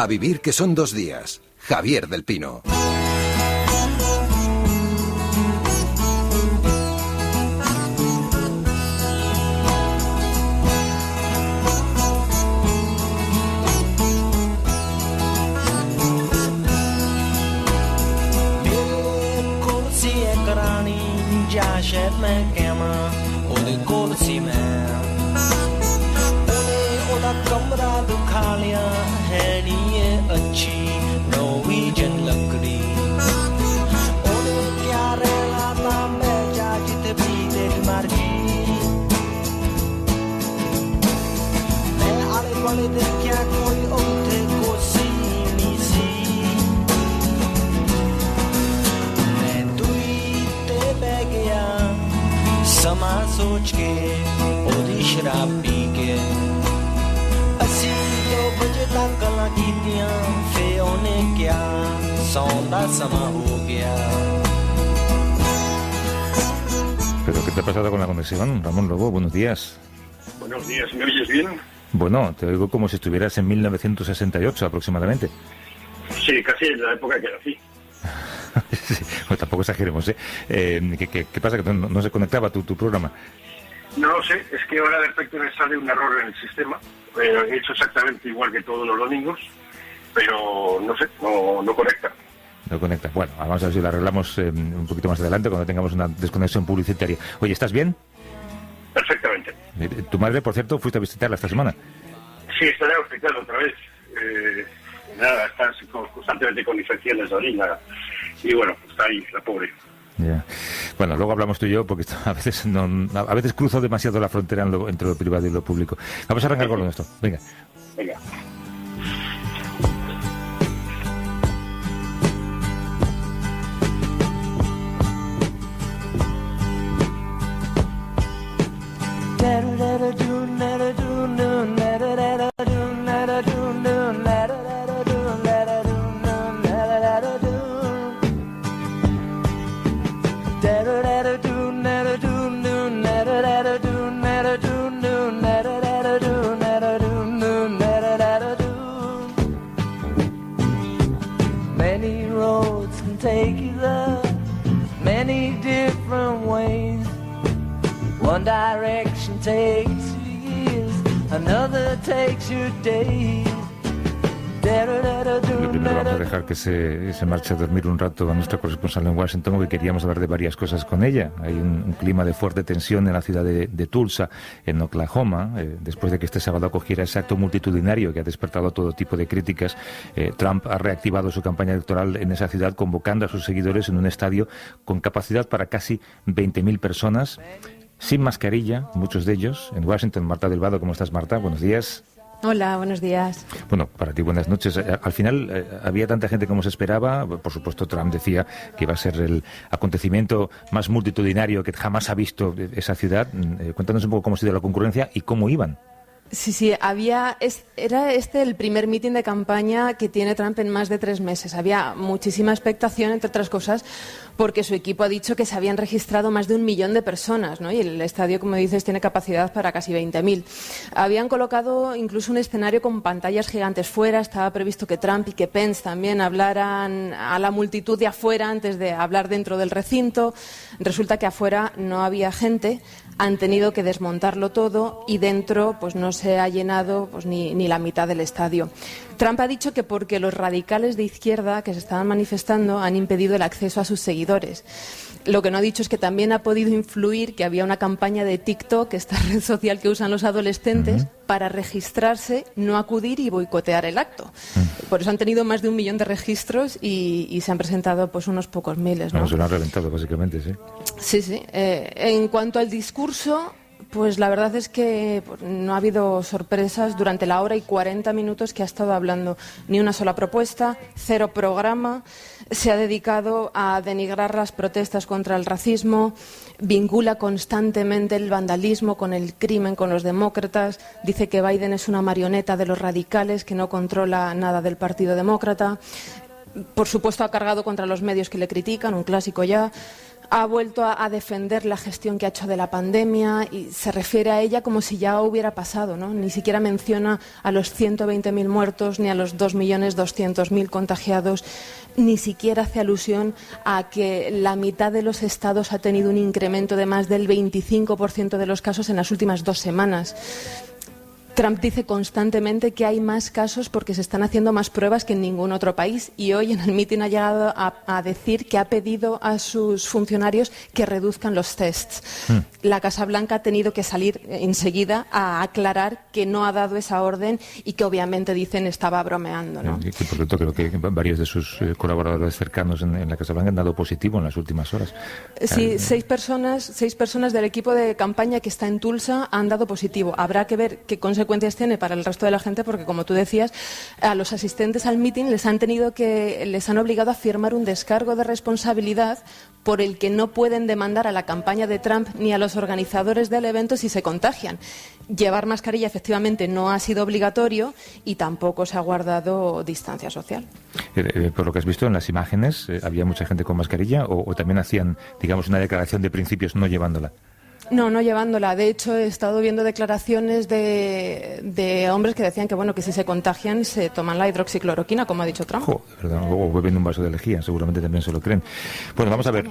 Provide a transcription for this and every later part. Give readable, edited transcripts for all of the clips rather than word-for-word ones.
A vivir que son 2 días. Javier del Pino. सोच के ओदी शराब पी के असी 2 बजे तक गल्लां कीतियां फिर ओने क्या सौन दा समा हो गया. ¿Pero qué te ha pasado con la conexión, Ramón Lobo? Buenos días. Buenos días, ¿me oyes bien? Bueno, te oigo como si estuvieras en 1968 aproximadamente. Sí, casi en la época que era así. Sí, pues tampoco exageremos, ¿eh? ¿Qué pasa? ¿Que no se conectaba tu programa? No lo sé, es que ahora de repente me sale un error en el sistema. He hecho exactamente igual que todos los domingos, pero no sé, no conecta. No conecta. Bueno, vamos a ver si lo arreglamos un poquito más adelante cuando tengamos una desconexión publicitaria. Oye, ¿estás bien? Perfectamente. Tu madre, por cierto, fuiste a visitarla esta semana. Sí, estaré hospital otra vez. Nada, está constantemente con infecciones de orina. Y bueno, está ahí, la pobre. Ya. Bueno, luego hablamos tú y yo porque a veces cruzo demasiado la frontera entre lo privado y lo público. Vamos a arrancar con lo nuestro. Venga. Venga. Many roads can take you there, many different ways. One direction takes you years, another takes you days. Primero vamos a dejar que se marche a dormir un rato a nuestra corresponsal en Washington, porque queríamos hablar de varias cosas con ella. Hay un clima de fuerte tensión en la ciudad de Tulsa, en Oklahoma, después de que este sábado acogiera ese acto multitudinario que ha despertado todo tipo de críticas. Trump ha reactivado su campaña electoral en esa ciudad, convocando a sus seguidores en un estadio con capacidad para casi 20.000 personas, sin mascarilla, muchos de ellos. En Washington, Marta del Vado. ¿Cómo estás, Marta? Buenos días. Hola, buenos días. Bueno, para ti buenas noches. Al final había tanta gente como se esperaba. Por supuesto, Trump decía que iba a ser el acontecimiento más multitudinario que jamás ha visto esa ciudad. Cuéntanos un poco cómo ha sido la concurrencia y cómo iban. Sí, era el primer mitin de campaña que tiene Trump en más de 3 meses. Había muchísima expectación, entre otras cosas, porque su equipo ha dicho que se habían registrado más de 1 millón de personas, ¿no? Y el estadio, como dices, tiene capacidad para casi 20.000. Habían colocado incluso un escenario con pantallas gigantes fuera. Estaba previsto que Trump y que Pence también hablaran a la multitud de afuera antes de hablar dentro del recinto. Resulta que afuera no había gente, han tenido que desmontarlo todo y dentro pues no se ha llenado pues ni la mitad del estadio. Trump ha dicho que porque los radicales de izquierda que se estaban manifestando han impedido el acceso a sus seguidores. Lo que no ha dicho es que también ha podido influir que había una campaña de TikTok, esta red social que usan los adolescentes, para registrarse, no acudir y boicotear el acto. Por eso han tenido más de 1 millón de registros y se han presentado pues unos pocos miles, ¿no? Se lo han reventado, básicamente, sí. Sí. En cuanto al discurso, pues la verdad es que no ha habido sorpresas durante la hora y 40 minutos que ha estado hablando. Ni una sola propuesta, 0 programa. Se ha dedicado a denigrar las protestas contra el racismo, vincula constantemente el vandalismo con el crimen, con los demócratas. Dice que Biden es una marioneta de los radicales, que no controla nada del Partido Demócrata. Por supuesto, ha cargado contra los medios que le critican, un clásico ya. ha vuelto a defender la gestión que ha hecho de la pandemia y se refiere a ella como si ya hubiera pasado, ¿no? Ni siquiera menciona a los 120.000 muertos ni a los 2.200.000 contagiados, ni siquiera hace alusión a que la mitad de los estados ha tenido un incremento de más del 25% de los casos en las últimas 2 semanas. Trump dice constantemente que hay más casos porque se están haciendo más pruebas que en ningún otro país y hoy en el mitin ha llegado a decir que ha pedido a sus funcionarios que reduzcan los tests. La Casa Blanca ha tenido que salir enseguida a aclarar que no ha dado esa orden y que obviamente dicen estaba bromeando, ¿no? Y por cierto, creo que varios de sus colaboradores cercanos en la Casa Blanca han dado positivo en las últimas horas. Sí, 6 personas del equipo de campaña que está en Tulsa han dado positivo. Habrá que ver qué consecuencias tiene para el resto de la gente, porque como tú decías, a los asistentes al mitin les han obligado a firmar un descargo de responsabilidad por el que no pueden demandar a la campaña de Trump ni a los organizadores del evento si se contagian. Llevar mascarilla efectivamente no ha sido obligatorio y tampoco se ha guardado distancia social. Por lo que has visto en las imágenes, ¿había mucha gente con mascarilla o también hacían, digamos, una declaración de principios no llevándola? No llevándola. De hecho, he estado viendo declaraciones de hombres que decían que bueno, que si se contagian se toman la hidroxicloroquina, como ha dicho Trump. O beben un vaso de lejía, seguramente también se lo creen. Bueno, vamos a ver.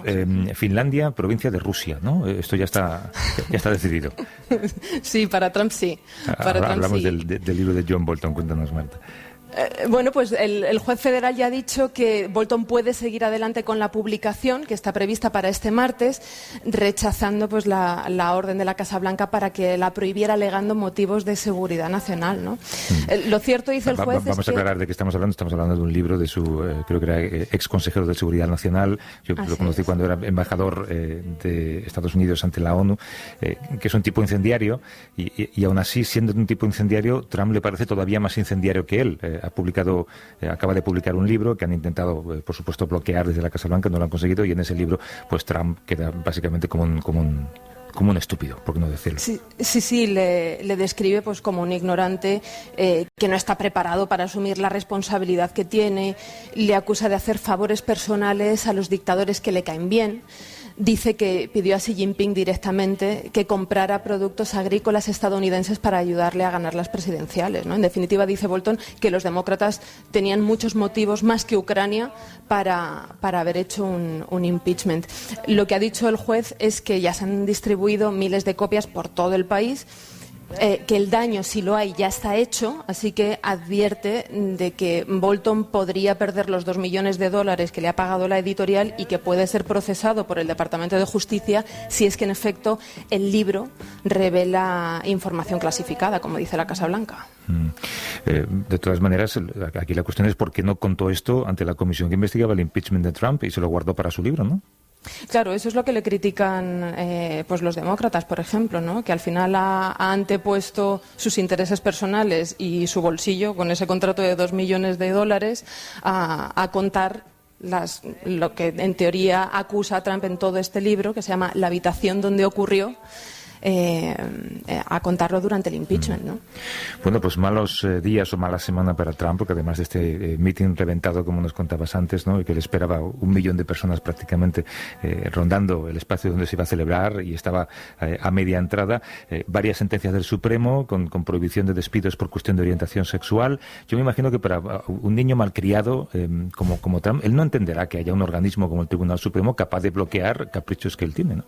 Finlandia, provincia de Rusia, ¿no? Esto ya está decidido. Sí, para Trump sí. Hablamos del libro de John Bolton. Cuéntanos, Marta. Bueno, pues el juez federal ya ha dicho que Bolton puede seguir adelante con la publicación, que está prevista para este martes, rechazando pues la orden de la Casa Blanca para que la prohibiera alegando motivos de seguridad nacional, ¿no? Lo cierto, dice el juez, Vamos a aclarar de qué estamos hablando. Estamos hablando de un libro de su, creo que era ex consejero de Seguridad Nacional. Yo lo conocí cuando era embajador de Estados Unidos ante la ONU, que es un tipo incendiario y aún así, siendo un tipo incendiario, Trump le parece todavía más incendiario que él. Acaba de publicar un libro que han intentado, por supuesto, bloquear desde la Casa Blanca, no lo han conseguido, y en ese libro, pues Trump queda básicamente como un estúpido, por qué no decirlo. Sí, le describe pues como un ignorante que no está preparado para asumir la responsabilidad que tiene, le acusa de hacer favores personales a los dictadores que le caen bien. Dice que pidió a Xi Jinping directamente que comprara productos agrícolas estadounidenses para ayudarle a ganar las presidenciales, ¿no? En definitiva, dice Bolton que los demócratas tenían muchos motivos más que Ucrania para haber hecho un impeachment. Lo que ha dicho el juez es que ya se han distribuido miles de copias por todo el país, que el daño, si lo hay, ya está hecho, así que advierte de que Bolton podría perder los $2 millones que le ha pagado la editorial y que puede ser procesado por el Departamento de Justicia si es que, en efecto, el libro revela información clasificada, como dice la Casa Blanca. De todas maneras, aquí la cuestión es por qué no contó esto ante la comisión que investigaba el impeachment de Trump y se lo guardó para su libro, ¿no? Claro, eso es lo que le critican pues los demócratas, por ejemplo, ¿no? Que al final ha antepuesto sus intereses personales y su bolsillo con ese contrato de $2 millones a contar lo que en teoría acusa a Trump en todo este libro, que se llama La habitación donde ocurrió, a contarlo durante el impeachment, ¿no? Bueno, pues malos días o mala semana para Trump, porque además de este meeting reventado, como nos contabas antes, ¿no? Y que le esperaba 1 millón de personas prácticamente rondando el espacio donde se iba a celebrar y estaba a media entrada, varias sentencias del Supremo con prohibición de despidos por cuestión de orientación sexual. Yo me imagino que para un niño malcriado como Trump, él no entenderá que haya un organismo como el Tribunal Supremo capaz de bloquear caprichos que él tiene, ¿no?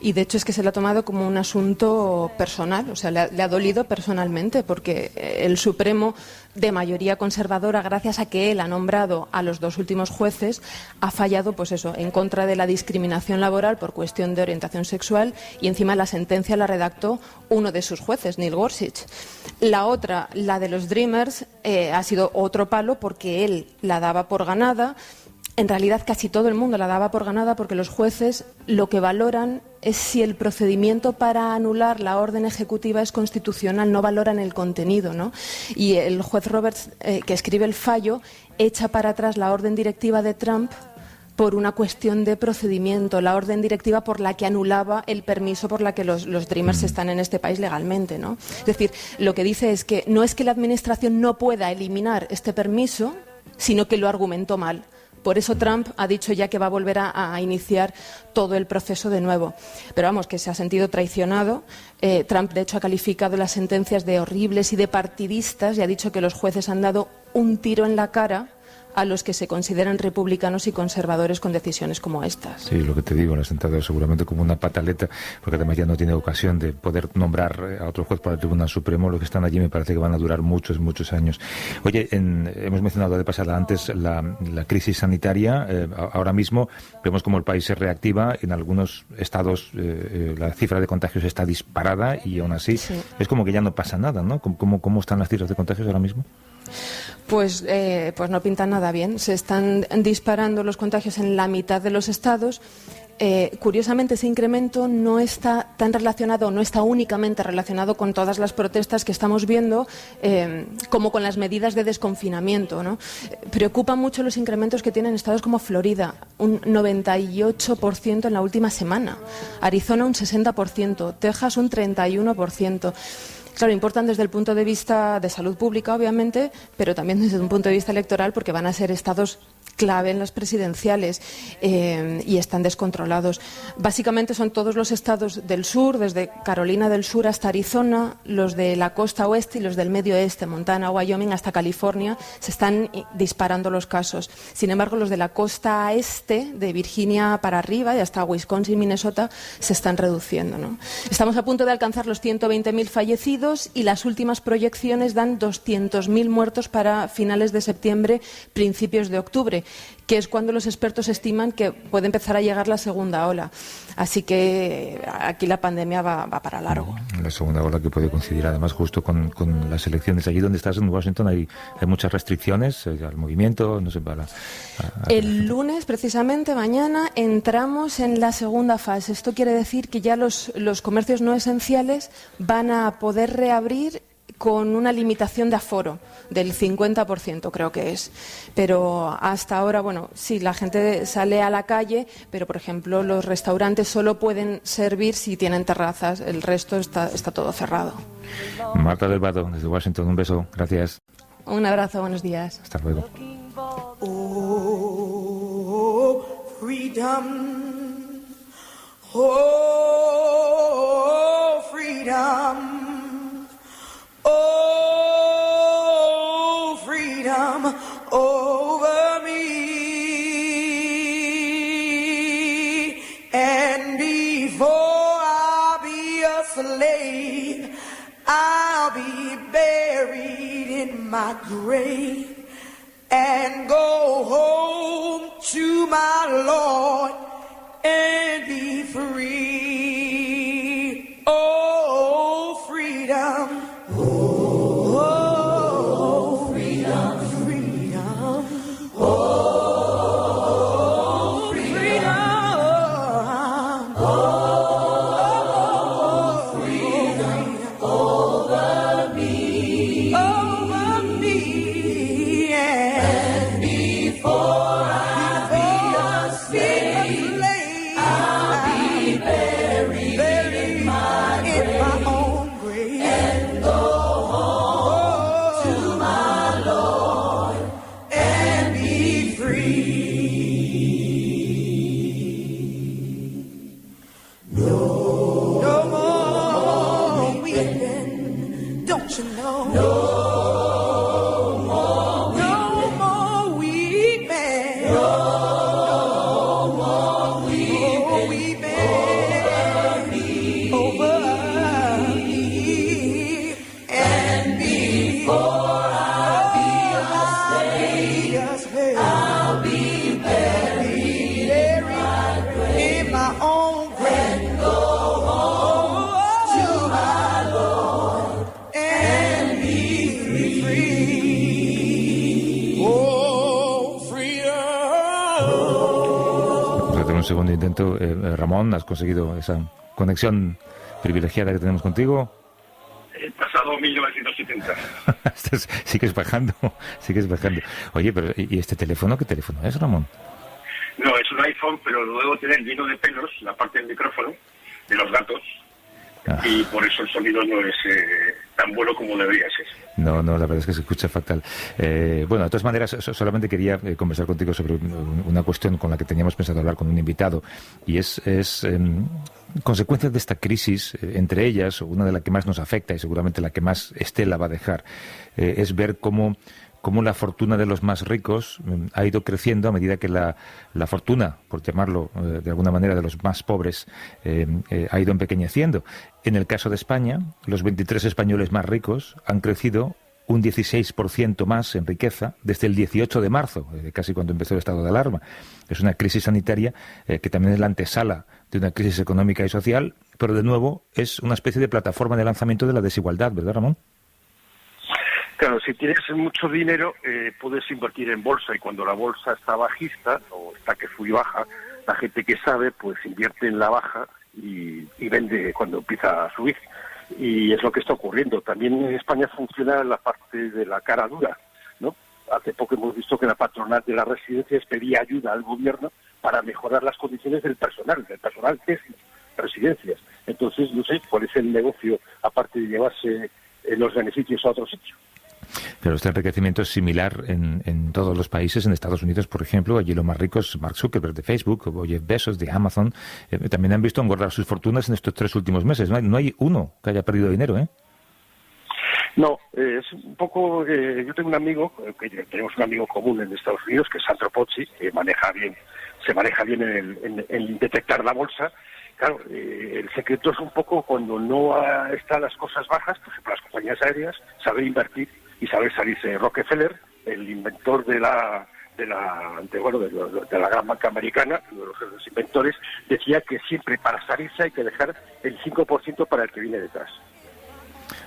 Y de hecho es que se lo ha tomado como un asunto personal, o sea, le ha dolido personalmente, porque el Supremo, de mayoría conservadora, gracias a que él ha nombrado a los 2 últimos jueces, ha fallado, pues eso, en contra de la discriminación laboral por cuestión de orientación sexual, y encima la sentencia la redactó uno de sus jueces, Neil Gorsuch. La otra, la de los Dreamers, ha sido otro palo porque él la daba por ganada. En realidad casi todo el mundo la daba por ganada porque los jueces lo que valoran es si el procedimiento para anular la orden ejecutiva es constitucional, no valoran el contenido, ¿no? Y el juez Roberts, que escribe el fallo, echa para atrás la orden directiva de Trump por una cuestión de procedimiento, la orden directiva por la que anulaba el permiso por la que los Dreamers están en este país legalmente, ¿no? Es decir, lo que dice es que no es que la Administración no pueda eliminar este permiso, sino que lo argumentó mal. Por eso Trump ha dicho ya que va a volver a iniciar todo el proceso de nuevo. Pero vamos, que se ha sentido traicionado. Trump, de hecho, ha calificado las sentencias de horribles y de partidistas y ha dicho que los jueces han dado un tiro en la cara a los que se consideran republicanos y conservadores con decisiones como estas. Sí, lo que te digo, le ha sentado seguramente como una pataleta, porque además ya no tiene ocasión de poder nombrar a otro juez para el Tribunal Supremo. Los que están allí me parece que van a durar muchos años. Oye, hemos mencionado de pasada antes la crisis sanitaria. Ahora mismo vemos como el país se reactiva. En algunos estados la cifra de contagios está disparada y aún así es como que ya no pasa nada, ¿no? ¿Cómo están las cifras de contagios ahora mismo? Pues no pintan nada bien. Se están disparando los contagios en la mitad de los estados. Curiosamente, ese incremento no está tan relacionado, no está únicamente relacionado con todas las protestas que estamos viendo, como con las medidas de desconfinamiento, ¿no? Preocupan mucho los incrementos que tienen estados como Florida, un 98% en la última semana, Arizona un 60%, Texas un 31%. Claro, importan desde el punto de vista de salud pública, obviamente, pero también desde un punto de vista electoral, porque van a ser estados clave en las presidenciales y están descontrolados. Básicamente son todos los estados del sur, desde Carolina del Sur hasta Arizona, los de la costa oeste y los del medio oeste, Montana, Wyoming hasta California, se están disparando los casos. Sin embargo, los de la costa este, de Virginia para arriba y hasta Wisconsin, Minnesota, se están reduciendo, ¿no? Estamos a punto de alcanzar los 120.000 fallecidos y las últimas proyecciones dan 200.000 muertos para finales de septiembre, principios de octubre, que es cuando los expertos estiman que puede empezar a llegar la segunda ola. Así que aquí la pandemia va para largo. La segunda ola que puede coincidir además justo con las elecciones. Allí donde estás, en Washington, hay muchas restricciones al movimiento, no sé, El lunes, precisamente, mañana, entramos en la segunda fase. Esto quiere decir que ya los comercios no esenciales van a poder reabrir con una limitación de aforo del 50%, creo que es. Pero hasta ahora, bueno, sí, la gente sale a la calle, pero, por ejemplo, los restaurantes solo pueden servir si tienen terrazas. El resto está todo cerrado. Marta del Vado, desde Washington, un beso. Gracias. Un abrazo, buenos días. Hasta luego. Oh, freedom. Oh, freedom. Oh, freedom over me. And before I'll be a slave, I'll be buried in my grave and go home to my Lord and be free. Oh, freedom. Segundo intento. Ramón, ¿has conseguido esa conexión privilegiada que tenemos contigo? Pasado 1970. Sigues bajando. Oye, pero ¿y este teléfono? ¿Qué teléfono es, Ramón? No, es un iPhone, pero lo debo tener lleno de pelos, la parte del micrófono, de los gatos. y por eso el sonido no es tan bueno como debería ser. No, la verdad es que se escucha fatal. Bueno, de todas maneras, solamente quería conversar contigo sobre una cuestión con la que teníamos pensado hablar con un invitado, y es consecuencias de esta crisis, entre ellas, una de las que más nos afecta y seguramente la que más estela va a dejar, es ver cómo la fortuna de los más ricos ha ido creciendo a medida que la fortuna, por llamarlo de alguna manera, de los más pobres ha ido empequeñeciendo. En el caso de España, los 23 españoles más ricos han crecido un 16% más en riqueza desde el 18 de marzo, casi cuando empezó el estado de alarma. Es una crisis sanitaria que también es la antesala de una crisis económica y social, pero de nuevo es una especie de plataforma de lanzamiento de la desigualdad, ¿verdad, Ramón? Claro, si tienes mucho dinero, puedes invertir en bolsa, y cuando la bolsa está bajista, o está que fui baja, la gente que sabe, pues invierte en la baja y vende cuando empieza a subir. Y es lo que está ocurriendo. También en España funciona la parte de la cara dura, ¿no? Hace poco hemos visto que la patronal de las residencias pedía ayuda al gobierno para mejorar las condiciones del personal de las residencias. Entonces, no sé cuál es el negocio, aparte de llevarse los beneficios a otro sitio. Pero este enriquecimiento es similar en todos los países. En Estados Unidos, por ejemplo, allí los más ricos, Mark Zuckerberg de Facebook o Jeff Bezos de Amazon, también han visto engordar sus fortunas en estos 3 últimos meses. No hay uno que haya perdido dinero, ¿eh? No, es un poco... yo tengo un amigo, tenemos un amigo común en Estados Unidos, que es Sandro Pozzi, que se maneja bien en detectar la bolsa. Claro, el secreto es un poco cuando no están las cosas bajas, por ejemplo, las compañías aéreas, saber invertir y saber salirse. Rockefeller, el inventor de la gran banca americana, uno de los inventores, decía que siempre para salirse hay que dejar el 5% para el que viene detrás.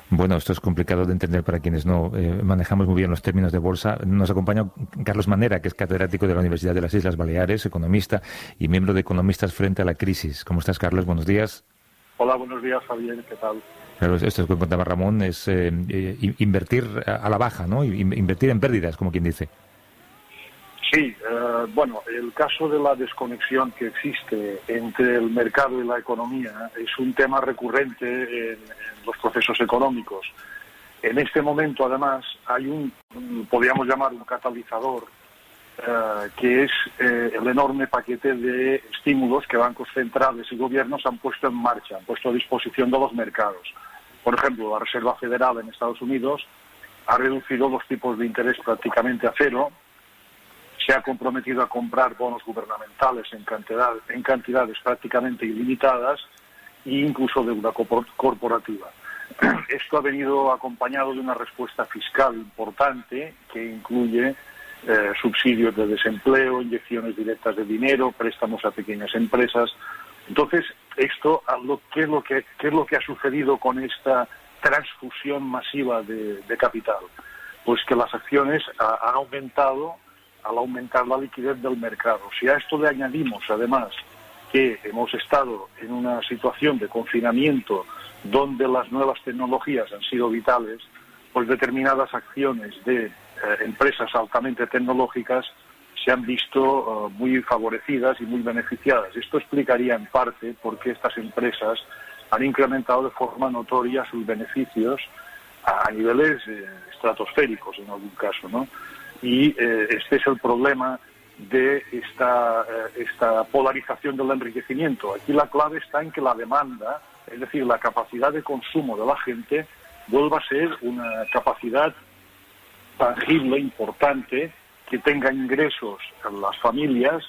Bueno, esto es complicado de entender para quienes no manejamos muy bien los términos de bolsa. Nos acompaña Carlos Manera, que es catedrático de la Universidad de las Islas Baleares, economista y miembro de Economistas Frente a la Crisis. ¿Cómo estás, Carlos? Buenos días. Hola, buenos días, Javier. ¿Qué tal? Claro, esto es lo que contaba Ramón, es invertir a la baja, ¿no? Invertir en pérdidas, como quien dice. Sí, bueno, el caso de la desconexión que existe entre el mercado y la economía es un tema recurrente en los procesos económicos. En este momento, además, hay podríamos llamar un catalizador, que es el enorme paquete de estímulos que bancos centrales y gobiernos han puesto en marcha, han puesto a disposición de los mercados. Por ejemplo, la Reserva Federal en Estados Unidos ha reducido los tipos de interés prácticamente a cero, se ha comprometido a comprar bonos gubernamentales en cantidades prácticamente ilimitadas e incluso deuda corporativa. Esto ha venido acompañado de una respuesta fiscal importante que incluye subsidios de desempleo, inyecciones directas de dinero, préstamos a pequeñas empresas. Entonces, ¿qué es lo que ha sucedido con esta transfusión masiva de capital? Pues que las acciones han aumentado al aumentar la liquidez del mercado. Si a esto le añadimos, además, que hemos estado en una situación de confinamiento donde las nuevas tecnologías han sido vitales, pues determinadas acciones de empresas altamente tecnológicas se han visto muy favorecidas y muy beneficiadas. Esto explicaría en parte por qué estas empresas han incrementado de forma notoria sus beneficios a niveles estratosféricos en algún caso, ¿no? Y este es el problema de esta polarización del enriquecimiento. Aquí la clave está en que la demanda, es decir, la capacidad de consumo de la gente, vuelva a ser una capacidad tangible, importante, que tenga ingresos en las familias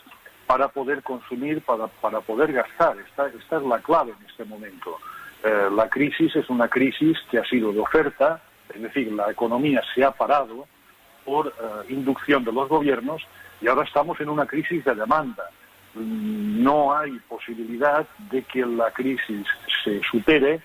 para poder consumir, para poder gastar. Esta es la clave en este momento. La crisis es una crisis que ha sido de oferta, es decir, la economía se ha parado por inducción de los gobiernos y ahora estamos en una crisis de demanda. No hay posibilidad de que la crisis se supere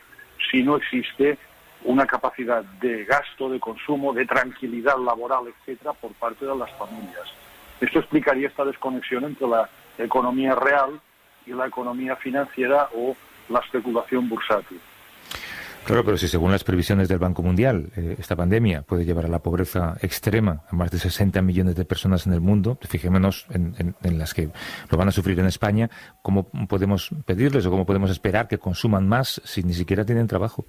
si no existe una capacidad de gasto, de consumo, de tranquilidad laboral, etcétera, por parte de las familias. Esto explicaría esta desconexión entre la economía real y la economía financiera o la especulación bursátil. Claro, pero si según las previsiones del Banco Mundial, esta pandemia puede llevar a la pobreza extrema a más de 60 millones de personas en el mundo, fijémonos en las que lo van a sufrir en España, ¿cómo podemos pedirles o cómo podemos esperar que consuman más si ni siquiera tienen trabajo?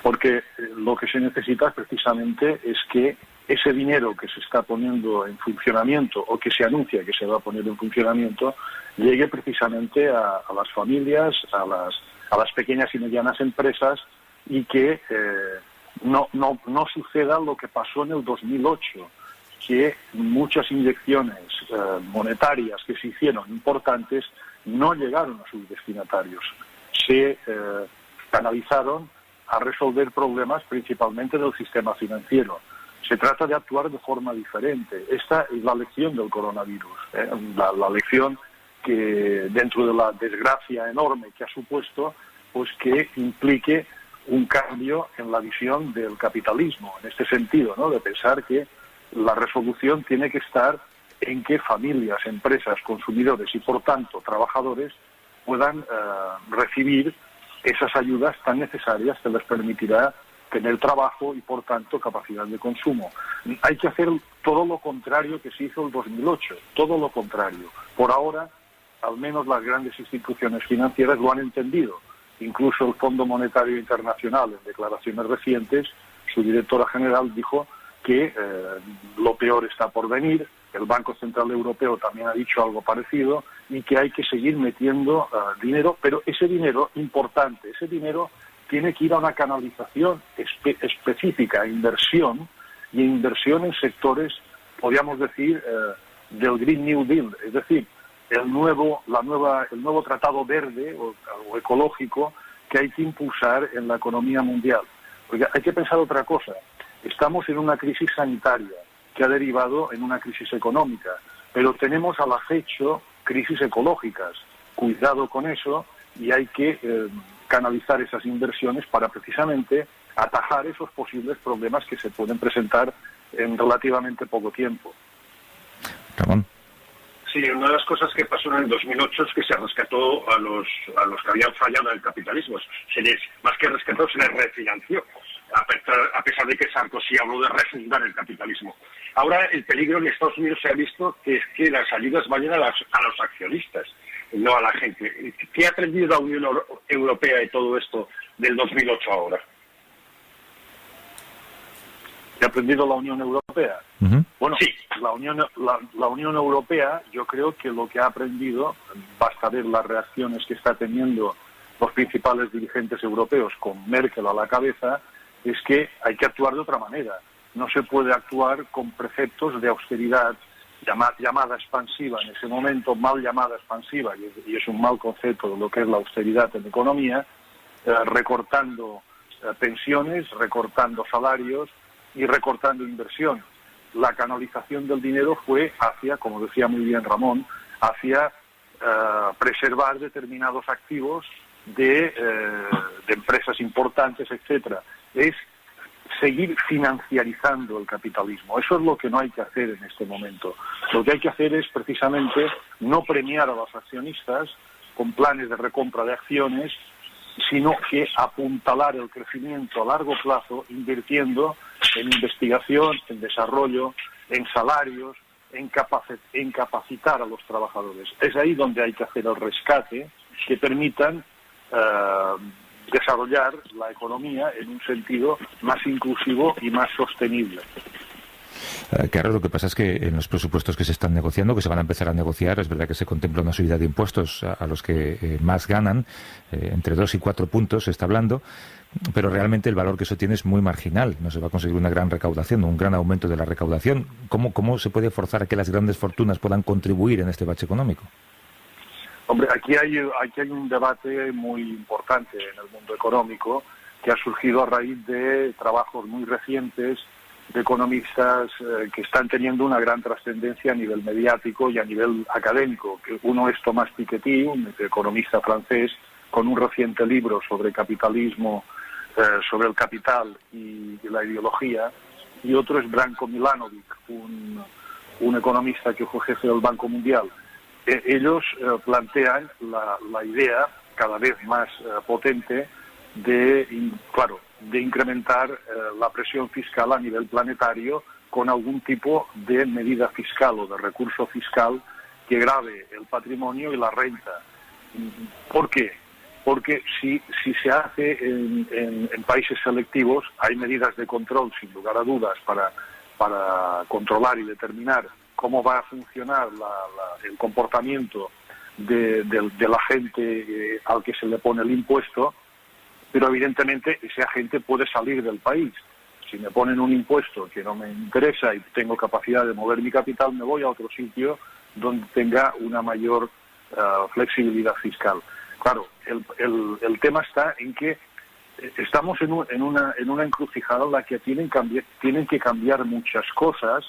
Porque lo que se necesita precisamente es que ese dinero que se está poniendo en funcionamiento o que se anuncia que se va a poner en funcionamiento llegue precisamente a las familias, a las pequeñas y medianas empresas, y que no suceda lo que pasó en el 2008, que muchas inyecciones monetarias que se hicieron importantes no llegaron a sus destinatarios, se canalizaron a resolver problemas principalmente del sistema financiero. Se trata de actuar de forma diferente. Esta es la lección del coronavirus, la lección que, dentro de la desgracia enorme que ha supuesto, pues que implique un cambio en la visión del capitalismo, en este sentido, ¿no?, de pensar que la resolución tiene que estar en que familias, empresas, consumidores y, por tanto, trabajadores puedan recibir esas ayudas tan necesarias que les permitirá tener trabajo y, por tanto, capacidad de consumo. Hay que hacer todo lo contrario que se hizo en 2008, todo lo contrario. Por ahora, al menos las grandes instituciones financieras lo han entendido. Incluso el Fondo Monetario Internacional, en declaraciones recientes, su directora general dijo que lo peor está por venir. El Banco Central Europeo también ha dicho algo parecido, y que hay que seguir metiendo dinero, pero ese dinero importante, ese dinero tiene que ir a una canalización específica, inversión, y inversión en sectores, podríamos decir, del Green New Deal, es decir, el nuevo tratado verde o ecológico que hay que impulsar en la economía mundial. Porque hay que pensar otra cosa. Estamos en una crisis sanitaria que ha derivado en una crisis económica, pero tenemos al acecho crisis ecológicas. Cuidado con eso, y hay que canalizar esas inversiones para precisamente atajar esos posibles problemas que se pueden presentar en relativamente poco tiempo. Ramón. Sí, una de las cosas que pasó en el 2008 es que se rescató a los que habían fallado en el capitalismo. Más que rescató, se les refinanció, a pesar de que Sarkozy habló de refundar el capitalismo. Ahora el peligro en Estados Unidos se ha visto que es que las ayudas vayan a los accionistas, no a la gente. ¿Qué ha aprendido la Unión Europea de todo esto del 2008 ahora? ¿Qué ha aprendido la Unión Europea? Uh-huh. Bueno, sí. La Unión Europea, yo creo que lo que ha aprendido, basta ver las reacciones que está teniendo los principales dirigentes europeos con Merkel a la cabeza, es que hay que actuar de otra manera. No se puede actuar con preceptos de austeridad, llamada expansiva en ese momento, mal llamada expansiva, y es un mal concepto de lo que es la austeridad en economía, recortando pensiones, recortando salarios y recortando inversión. La canalización del dinero fue hacia, como decía muy bien Ramón, hacia preservar determinados activos de empresas importantes, etcétera. Es seguir financiarizando el capitalismo. Eso es lo que no hay que hacer en este momento. Lo que hay que hacer es precisamente no premiar a los accionistas con planes de recompra de acciones, sino que apuntalar el crecimiento a largo plazo, invirtiendo en investigación, en desarrollo, en salarios, en capacitar a los trabajadores. Es ahí donde hay que hacer el rescate que permitan desarrollar la economía en un sentido más inclusivo y más sostenible. Claro, lo que pasa es que en los presupuestos que se están negociando, que se van a empezar a negociar, es verdad que se contempla una subida de impuestos a los que más ganan, entre 2 y 4 puntos se está hablando, pero realmente el valor que eso tiene es muy marginal. No se va a conseguir una gran recaudación, un gran aumento de la recaudación. ¿Cómo se puede forzar a que las grandes fortunas puedan contribuir en este bache económico? Hombre, aquí hay un debate muy importante en el mundo económico que ha surgido a raíz de trabajos muy recientes de economistas que están teniendo una gran trascendencia a nivel mediático y a nivel académico. Uno es Thomas Piketty, un economista francés, con un reciente libro sobre capitalismo, sobre el capital y la ideología, y otro es Branko Milanovic, un economista que fue jefe del Banco Mundial. Ellos plantean la idea, cada vez más potente, de incrementar la presión fiscal a nivel planetario con algún tipo de medida fiscal o de recurso fiscal que grave el patrimonio y la renta. ¿Por qué? Porque si se hace en países selectivos, hay medidas de control, sin lugar a dudas, para controlar y determinar cómo va a funcionar el comportamiento de la gente al que se le pone el impuesto, pero evidentemente ese agente puede salir del país. Si me ponen un impuesto que no me interesa y tengo capacidad de mover mi capital, me voy a otro sitio donde tenga una mayor flexibilidad fiscal. Claro, el tema está en que estamos en una encrucijada en la que tienen que cambiar muchas cosas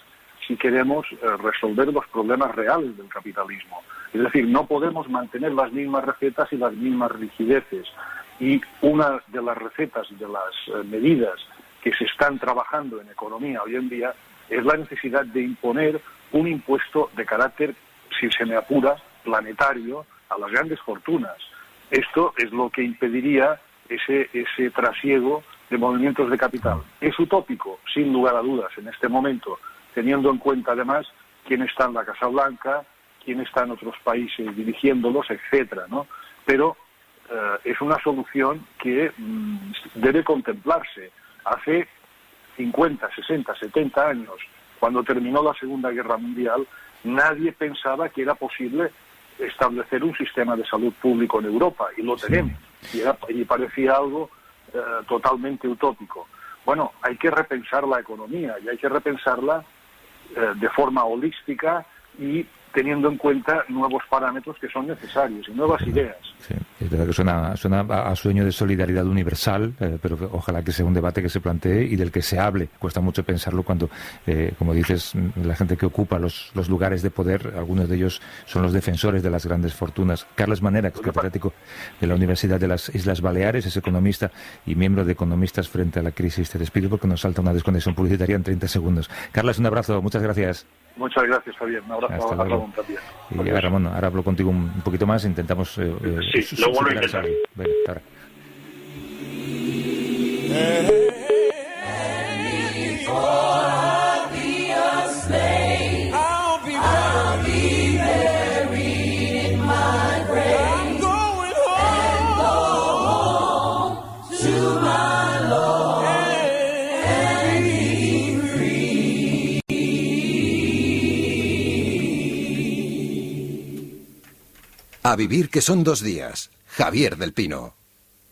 si queremos resolver los problemas reales del capitalismo. Es decir, no podemos mantener las mismas recetas y las mismas rigideces. Y una de las recetas, de las medidas que se están trabajando en economía hoy en día, es la necesidad de imponer un impuesto de carácter, si se me apura, planetario a las grandes fortunas. Esto es lo que impediría ese trasiego de movimientos de capital. Es utópico, sin lugar a dudas, en este momento, teniendo en cuenta además quién está en la Casa Blanca, quién está en otros países dirigiéndolos, etcétera, ¿no? Pero es una solución que debe contemplarse. Hace 50, 60, 70 años, cuando terminó la Segunda Guerra Mundial, nadie pensaba que era posible establecer un sistema de salud público en Europa, y lo tenemos, y parecía algo totalmente utópico. Bueno, hay que repensar la economía, y hay que repensarla de forma holística y teniendo en cuenta nuevos parámetros que son necesarios y nuevas ideas. Sí, es verdad que suena a sueño de solidaridad universal, pero ojalá que sea un debate que se plantee y del que se hable. Cuesta mucho pensarlo cuando, como dices, la gente que ocupa los lugares de poder, algunos de ellos son los defensores de las grandes fortunas. Carles Manera, que es catedrático de la Universidad de las Islas Baleares, es economista y miembro de Economistas frente a la crisis. Te despido porque nos salta una desconexión publicitaria en 30 segundos. Carles, un abrazo, muchas gracias. Muchas gracias, Javier. Un abrazo a Ramón también. Y ahora, Ramón, ahora hablo contigo un poquito más, intentamos sí, lo vuelvo a intentar. Venga, ahora. A vivir que son 2 días. Javier del Pino.